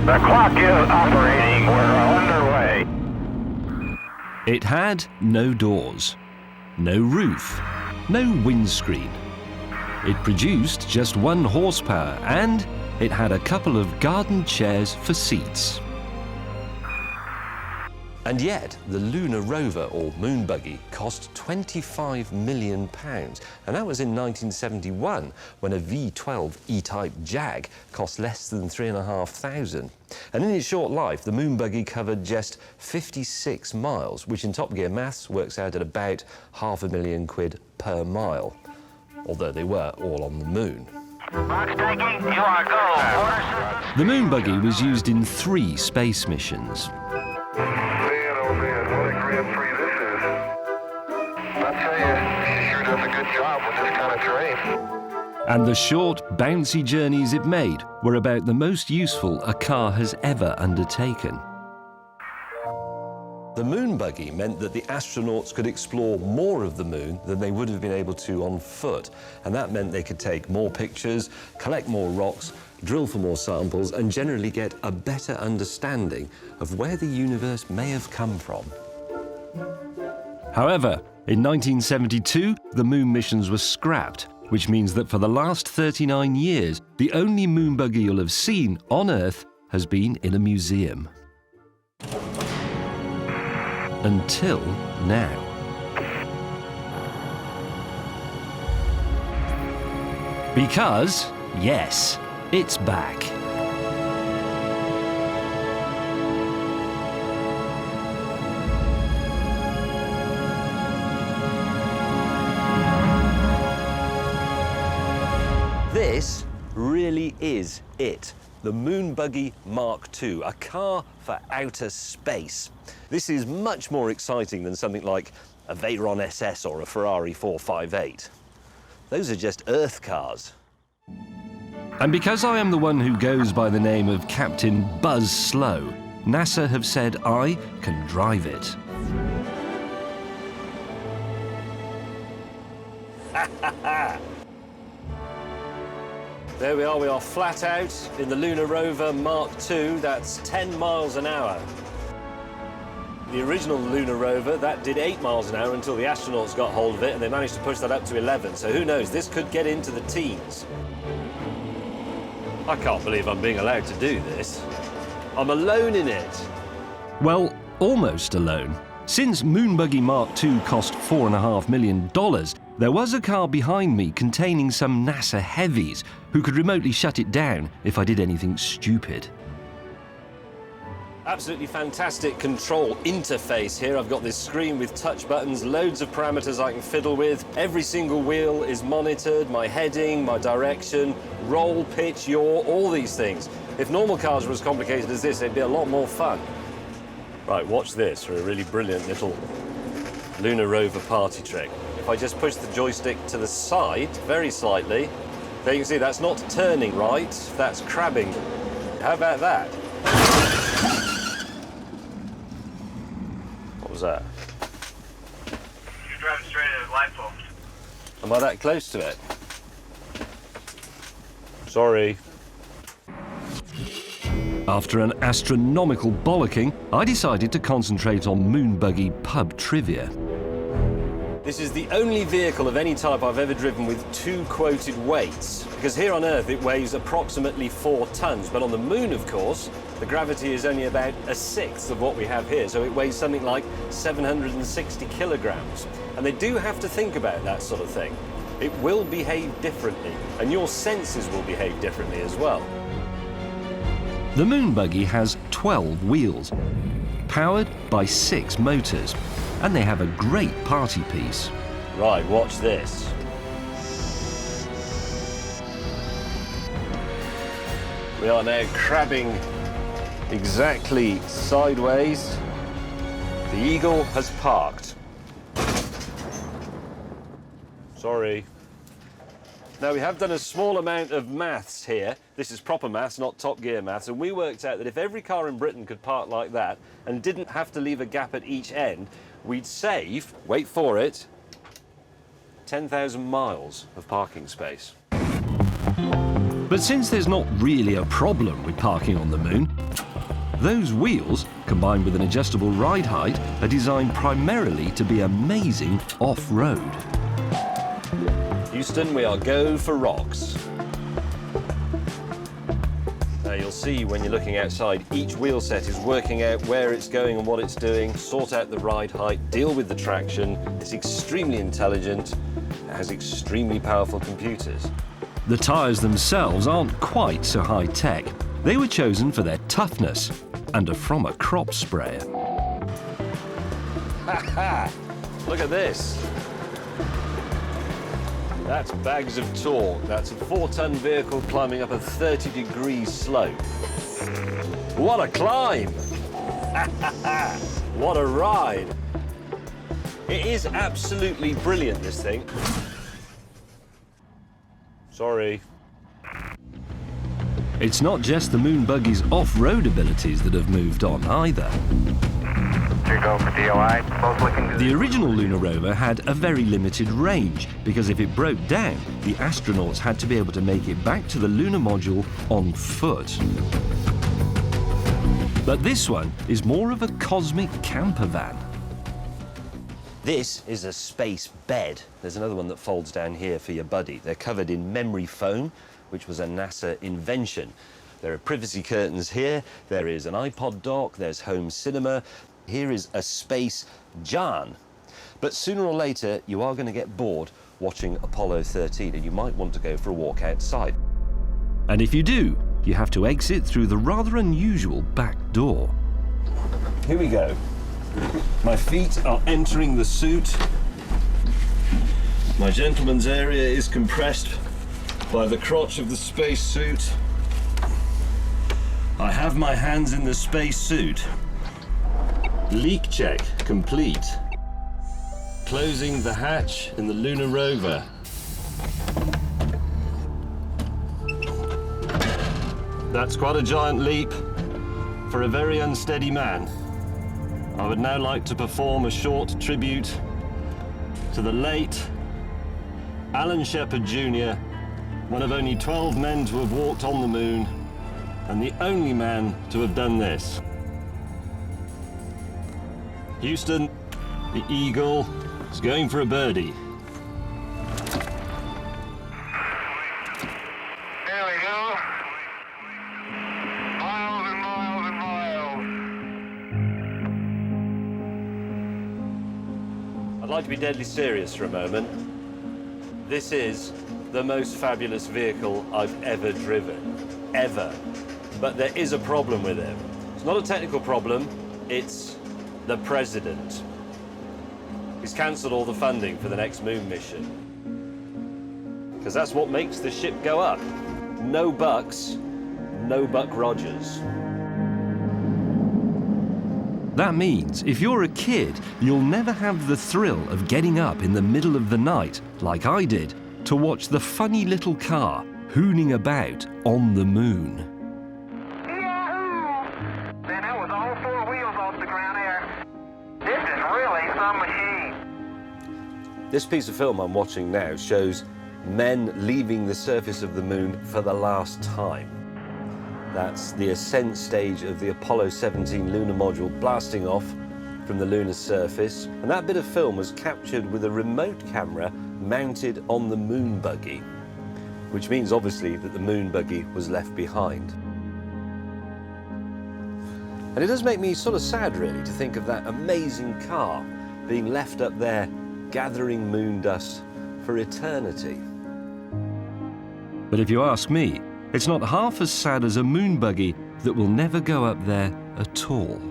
The clock is operating. We're underway. It had no doors, no roof, no windscreen. It produced just 1 horsepower and it had a couple of garden chairs for seats. And yet, the lunar rover, or Moon Buggy, cost £25 million. And that was in 1971, when a V12 E-Type Jag cost less than £3,500. And in its short life, the Moon Buggy covered just 56 miles, which in Top Gear maths works out at about £500,000 per mile. Although they were all on the moon. Box taking, you are go. The Moon Buggy was used in 3 space missions. Man, oh man, what a Grand Prix this is. I tell you, she sure does a good job with this kind of terrain. And the short, bouncy journeys it made were about the most useful a car has ever undertaken. The Moon Buggy meant that the astronauts could explore more of the moon than they would have been able to on foot. And that meant they could take more pictures, collect more rocks, drill for more samples, and generally get a better understanding of where the universe may have come from. However, in 1972, the moon missions were scrapped, which means that for the last 39 years, the only Moon Buggy you'll have seen on Earth has been in a museum. Until now. Because, yes, it's back. This really is it. The Moon Buggy Mark II, a car for outer space. This is much more exciting than something like a Veyron SS or a Ferrari 458. Those are just Earth cars. And because I am the one who goes by the name of Captain Buzz Slow, NASA have said I can drive it. There we are flat out in the Lunar Rover Mark II. That's 10 miles an hour. The original Lunar Rover, that did 8 miles an hour until the astronauts got hold of it, and they managed to push that up to 11. So who knows, this could get into the teens. I can't believe I'm being allowed to do this. I'm alone in it. Well, almost alone. Since Moon Buggy Mark II cost $4.5 million, there was a car behind me containing some NASA heavies who could remotely shut it down if I did anything stupid. Absolutely fantastic control interface here. I've got this screen with touch buttons, loads of parameters I can fiddle with. Every single wheel is monitored, my heading, my direction, roll, pitch, yaw, all these things. If normal cars were as complicated as this, they'd be a lot more fun. Right, watch this for a really brilliant little Lunar Rover party trick. If I just push the joystick to the side, very slightly, there you can see that's not turning right, that's crabbing. How about that? What was that? You're driving straight into the light post. Am I that close to it? Sorry. After an astronomical bollocking, I decided to concentrate on Moon Buggy pub trivia. This is the only vehicle of any type I've ever driven with 2 quoted weights, because here on Earth it weighs approximately 4 tons, but on the moon, of course, the gravity is only about 1/6 of what we have here, so it weighs something like 760 kilograms. And they do have to think about that sort of thing. It will behave differently, and your senses will behave differently as well. The Moon Buggy has 12 wheels, powered by 6 motors, and they have a great party piece. Right, watch this. We are now crabbing exactly sideways. The Eagle has parked. Sorry. Now, we have done a small amount of maths here. This is proper maths, not Top Gear maths, and we worked out that if every car in Britain could park like that and didn't have to leave a gap at each end, we'd save, wait for it, 10,000 miles of parking space. But since there's not really a problem with parking on the moon, those wheels, combined with an adjustable ride height, are designed primarily to be amazing off-road. Houston, we are go for rocks. Now you'll see when you're looking outside, each wheel set is working out where it's going and what it's doing, sort out the ride height, deal with the traction. It's extremely intelligent, it has extremely powerful computers. The tyres themselves aren't quite so high-tech. They were chosen for their toughness and are from a crop sprayer. Ha-ha! Look at this. That's bags of torque. That's a 4-ton vehicle climbing up a 30-degree slope. What a climb! What a ride! It is absolutely brilliant, this thing. Sorry. It's not just the Moon Buggy's off-road abilities that have moved on either. Go for DOI. Both looking good. The original lunar rover had a very limited range because if it broke down, the astronauts had to be able to make it back to the lunar module on foot. But this one is more of a cosmic camper van. This is a space bed. There's another one that folds down here for your buddy. They're covered in memory foam, which was a NASA invention. There are privacy curtains here, there is an iPod dock, there's home cinema. Here is a space Jan. But sooner or later, you are going to get bored watching Apollo 13 and you might want to go for a walk outside. And if you do, you have to exit through the rather unusual back door. Here we go. My feet are entering the suit. My gentleman's area is compressed by the crotch of the space suit. I have my hands in the space suit. Leak check complete. Closing the hatch in the lunar rover. That's quite a giant leap for a very unsteady man. I would now like to perform a short tribute to the late Alan Shepard Jr., one of only 12 men to have walked on the moon, and the only man to have done this. Houston, the Eagle is going for a birdie. There we go. Miles and miles and miles. I'd like to be deadly serious for a moment. This is the most fabulous vehicle I've ever driven. Ever. But there is a problem with it. It's not a technical problem, it's the president. He's cancelled all the funding for the next moon mission. Because that's what makes the ship go up. No bucks, no Buck Rogers. That means if you're a kid, you'll never have the thrill of getting up in the middle of the night, like I did, to watch the funny little car hooning about on the moon. Man, that was all 4 wheels off the ground there. This is really some machine. This piece of film I'm watching now shows men leaving the surface of the moon for the last time. That's the ascent stage of the Apollo 17 lunar module blasting off from the lunar surface. And that bit of film was captured with a remote camera mounted on the Moon Buggy, which means obviously that the Moon Buggy was left behind. And it does make me sort of sad really to think of that amazing car being left up there gathering moon dust for eternity. But if you ask me, it's not half as sad as a moon buggy that will never go up there at all.